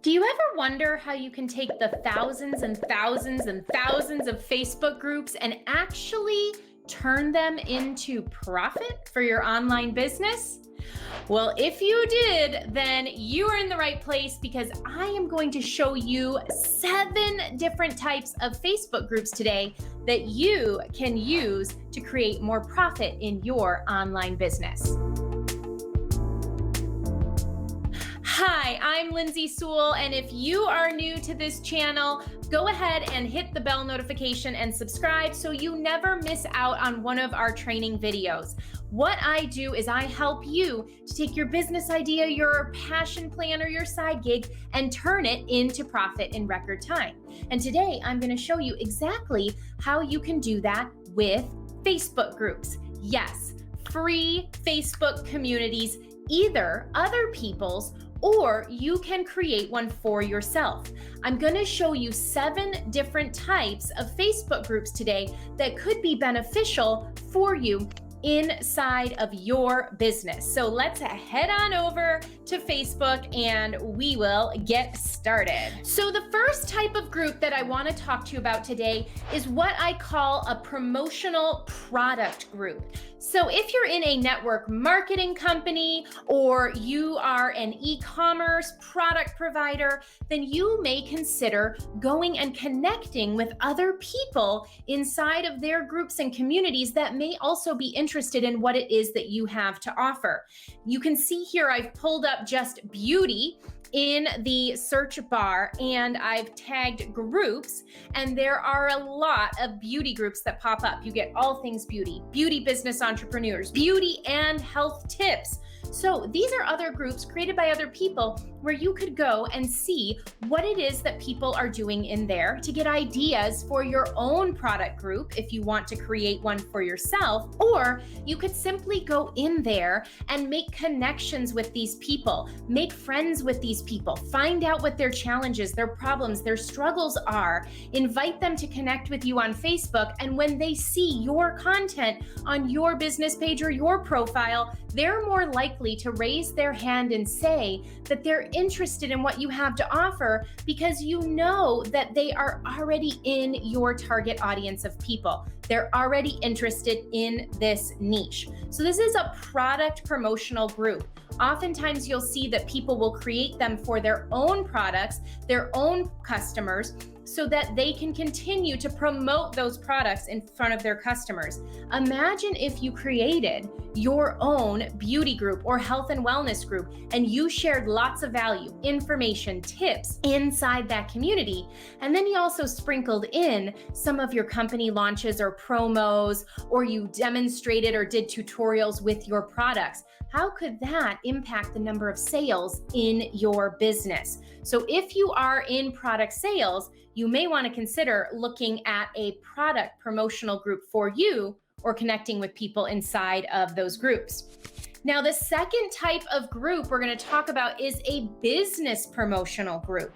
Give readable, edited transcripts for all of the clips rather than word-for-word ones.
Do you ever wonder how you can take the thousands and thousands and thousands of Facebook groups and actually turn them into profit for your online business? Well, if you did, then you are in the right place because I am going to show you 7 different types of Facebook groups today that you can use to create more profit in your online business. Hi, I'm Lindsay Sewell, and if you are new to this channel, go ahead and hit the bell notification and subscribe so you never miss out on one of our training videos. What I do is I help you to take your business idea, your passion plan, or your side gig and turn it into profit in record time. And today I'm going to show you exactly how you can do that with Facebook groups. Yes, free Facebook communities, either other people's or you can create one for yourself. I'm going to show you 7 different types of Facebook groups today that could be beneficial for you inside of your business. So let's head on over to Facebook and we will get started. So the first type of group that I want to talk to you about today is what I call a promotional product group. So if you're in a network marketing company or you are an e-commerce product provider, then you may consider going and connecting with other people inside of their groups and communities that may also be interested in what it is that you have to offer. You can see here I've pulled up just beauty in the search bar and I've tagged groups, and there are a lot of beauty groups that pop up. You get all things beauty, beauty business entrepreneurs, beauty and health tips. So these are other groups created by other people where you could go and see what it is that people are doing in there to get ideas for your own product group if you want to create one for yourself, or you could simply go in there and make connections with these people, make friends with these people, find out what their challenges, their problems, their struggles are, invite them to connect with you on Facebook, and when they see your content on your business page or your profile, they're more likely to raise their hand and say that they're interested in what you have to offer because you know that they are already in your target audience of people. They're already interested in this niche. So this is a product promotional group. Oftentimes you'll see that people will create them for their own products, their own customers, so that they can continue to promote those products in front of their customers. Imagine if you created your own beauty group or health and wellness group and you shared lots of value, information, tips inside that community. And then you also sprinkled in some of your company launches or promos, or you demonstrated or did tutorials with your products. How could that impact the number of sales in your business? So if you are in product sales, you may want to consider looking at a product promotional group for you or connecting with people inside of those groups. Now, the second type of group we're going to talk about is a business promotional group.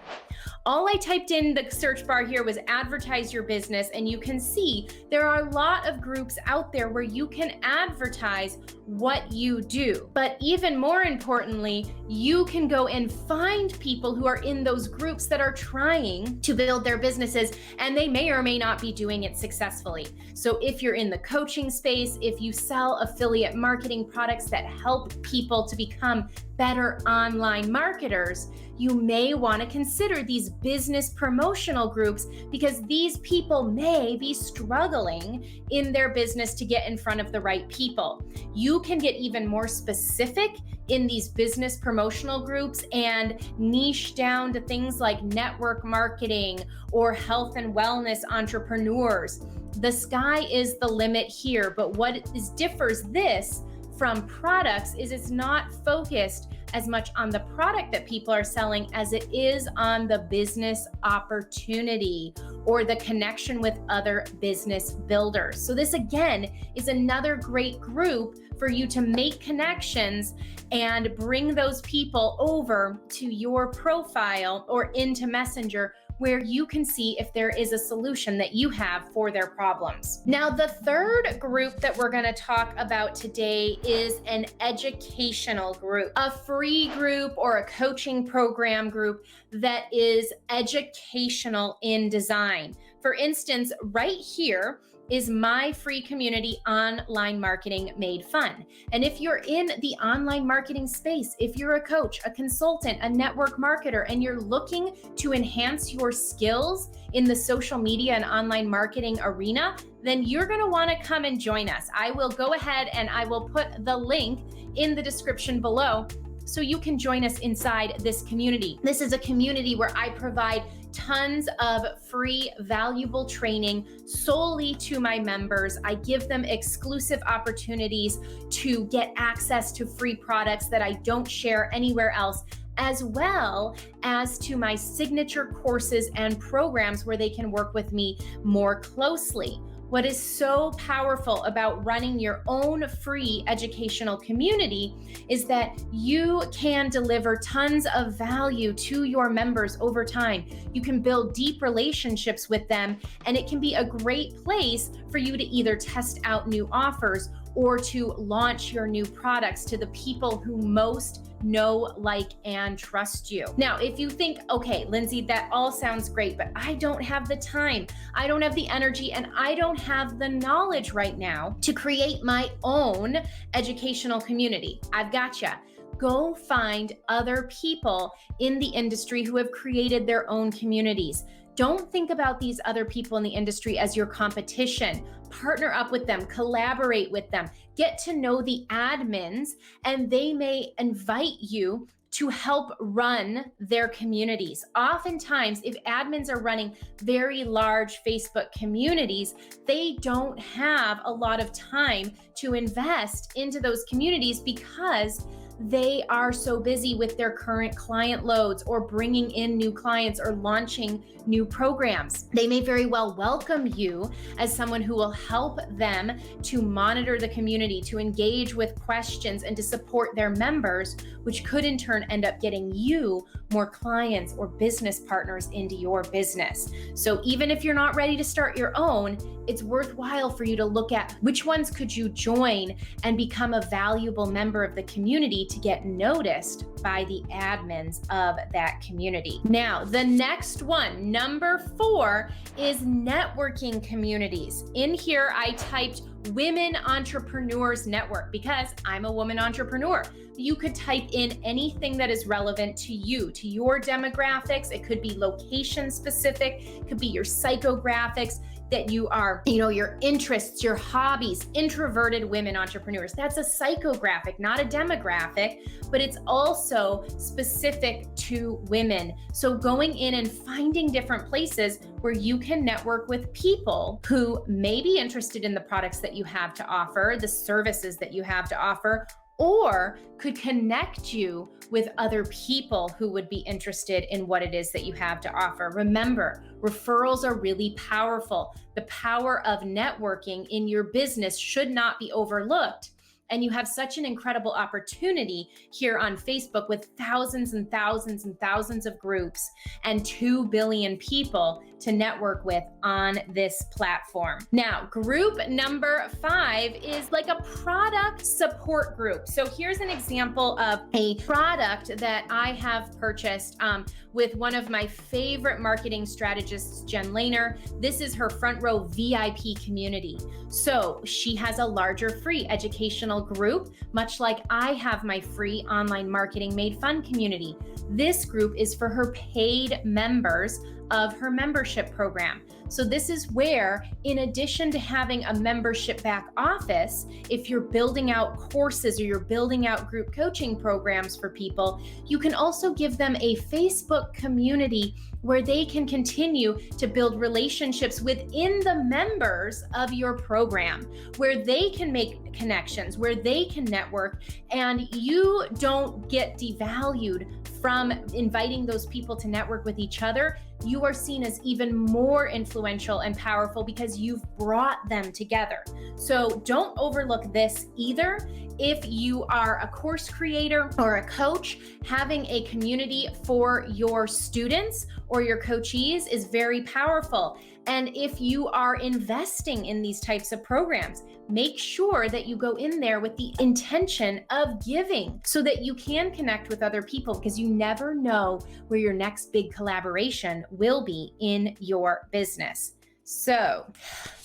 All I typed in the search bar here was advertise your business, and you can see there are a lot of groups out there where you can advertise what you do. But even more importantly, you can go and find people who are in those groups that are trying to build their businesses, and they may or may not be doing it successfully. So if you're in the coaching space, if you sell affiliate marketing products that help people to become better online marketers, you may want to consider these business promotional groups because these people may be struggling in their business to get in front of the right people. You can get even more specific in these business promotional groups and niche down to things like network marketing or health and wellness entrepreneurs. The sky is the limit here, but what differs this from products is it's not focused as much on the product that people are selling as it is on the business opportunity or the connection with other business builders. So this again is another great group for you to make connections and bring those people over to your profile or into Messenger where you can see if there is a solution that you have for their problems. Now, the third group that we're going to talk about today is an educational group, a free group or a coaching program group that is educational in design. For instance, right here is my free community, Online Marketing Made Fun. And if you're in the online marketing space, if you're a coach, a consultant, a network marketer, and you're looking to enhance your skills in the social media and online marketing arena, then you're going to want to come and join us. I will go ahead and I will put the link in the description below so you can join us inside this community. This is a community where I provide tons of free, valuable training solely to my members. I give them exclusive opportunities to get access to free products that I don't share anywhere else, as well as to my signature courses and programs where they can work with me more closely. What is so powerful about running your own free educational community is that you can deliver tons of value to your members over time. You can build deep relationships with them, and it can be a great place for you to either test out new offers or to launch your new products to the people who most know, like, and trust you. Now, if you think, okay, Lindsay, that all sounds great, but I don't have the time, I don't have the energy, and I don't have the knowledge right now to create my own educational community, I've gotcha. Go find other people in the industry who have created their own communities. Don't think about these other people in the industry as your competition. Partner up with them, collaborate with them, get to know the admins, and they may invite you to help run their communities. Oftentimes, if admins are running very large Facebook communities, they don't have a lot of time to invest into those communities because they are so busy with their current client loads or bringing in new clients or launching new programs. They may very well welcome you as someone who will help them to monitor the community, to engage with questions, and to support their members, which could in turn end up getting you more clients or business partners into your business. So even if you're not ready to start your own, it's worthwhile for you to look at which ones could you join and become a valuable member of the community to get noticed by the admins of that community. Now, the next one, number 4, is networking communities. In here, I typed Women Entrepreneurs Network because I'm a woman entrepreneur. You could type in anything that is relevant to you, to your demographics. It could be location specific, it could be your psychographics, that you are, your interests, your hobbies, introverted women entrepreneurs. That's a psychographic, not a demographic, but it's also specific to women. So going in and finding different places where you can network with people who may be interested in the products that you have to offer, the services that you have to offer, or could connect you with other people who would be interested in what it is that you have to offer. Remember, referrals are really powerful. The power of networking in your business should not be overlooked. And you have such an incredible opportunity here on Facebook with thousands and thousands and thousands of groups and 2 billion people to network with on this platform. Now, group number 5 is like a product support group. So here's an example of a product that I have purchased with one of my favorite marketing strategists, Jen Lehner. This is her Front Row VIP community. So she has a larger free educational group, much like I have my free Online Marketing Made Fun community. This group is for her paid members of her membership program. So this is where, in addition to having a membership back office, if you're building out courses or you're building out group coaching programs for people, you can also give them a Facebook community where they can continue to build relationships within the members of your program, where they can make connections, where they can network, and you don't get devalued from inviting those people to network with each other. You are seen as even more influential and powerful because you've brought them together. So don't overlook this either. if you are a course creator or a coach, having a community for your students or your coachees is very powerful. And if you are investing in these types of programs, make sure that you go in there with the intention of giving so that you can connect with other people, because you never know where your next big collaboration will be in your business. So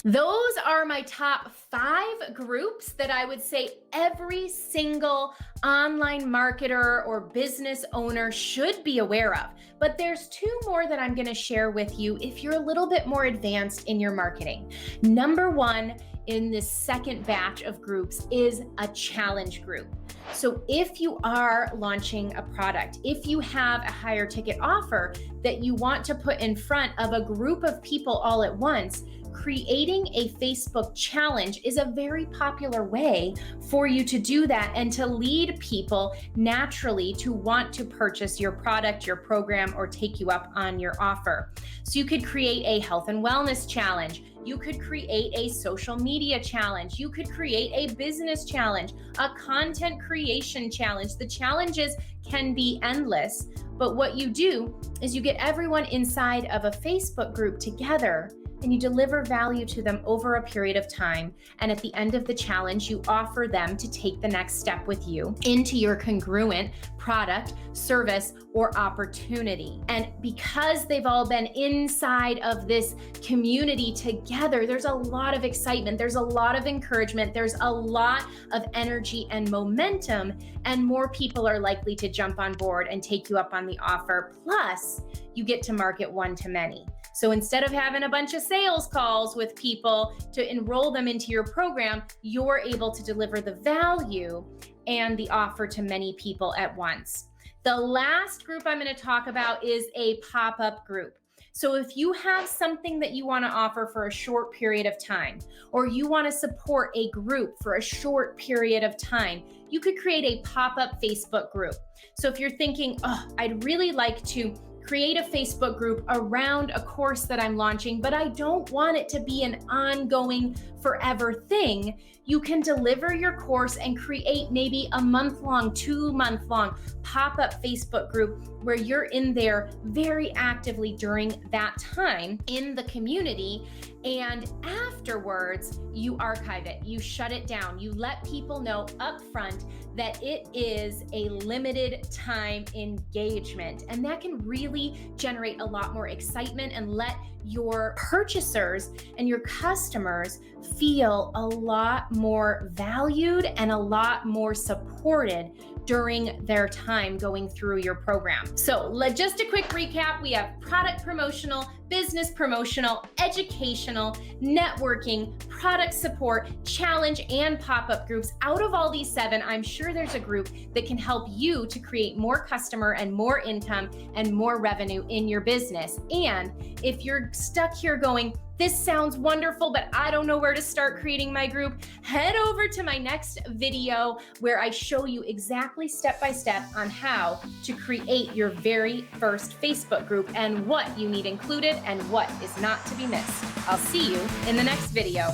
those are my top 5 groups that I would say every single online marketer or business owner should be aware of. But there's 2 more that I'm going to share with you if you're a little bit more advanced in your marketing. Number 1 in this second batch of groups is a challenge group. So if you are launching a product, if you have a higher ticket offer that you want to put in front of a group of people all at once, creating a Facebook challenge is a very popular way for you to do that and to lead people naturally to want to purchase your product, your program, or take you up on your offer. So you could create a health and wellness challenge. You could create a social media challenge. You could create a business challenge, a content creation challenge. The challenges can be endless, but what you do is you get everyone inside of a Facebook group together and you deliver value to them over a period of time. And at the end of the challenge, you offer them to take the next step with you into your congruent product, service, or opportunity. And because they've all been inside of this community together, there's a lot of excitement, there's a lot of encouragement, there's a lot of energy and momentum, and more people are likely to jump on board and take you up on the offer. Plus, you get to market one-to-many. So instead of having a bunch of sales calls with people to enroll them into your program, you're able to deliver the value and the offer to many people at once. The last group I'm going to talk about is a pop-up group. So if you have something that you want to offer for a short period of time, or you want to support a group for a short period of time, you could create a pop-up Facebook group. So if you're thinking, oh, I'd really like to create a Facebook group around a course that I'm launching, but I don't want it to be an ongoing forever thing, you can deliver your course and create maybe a month-long, 2-month-long pop-up Facebook group where you're in there very actively during that time in the community. And afterwards, you archive it, you shut it down, you let people know upfront that it is a limited time engagement. And that can really generate a lot more excitement and let your purchasers and your customers feel a lot more valued and a lot more supported during their time going through your program. So just a quick recap, we have product promotional, business promotional, educational, networking, product support, challenge, and pop-up groups. Out of all these 7, I'm sure there's a group that can help you to create more customer and more income and more revenue in your business. And if you're stuck here going, this sounds wonderful, but I don't know where to start creating my group, head over to my next video where I show you exactly step-by-step on how to create your very first Facebook group and what you need included and what is not to be missed. I'll see you in the next video.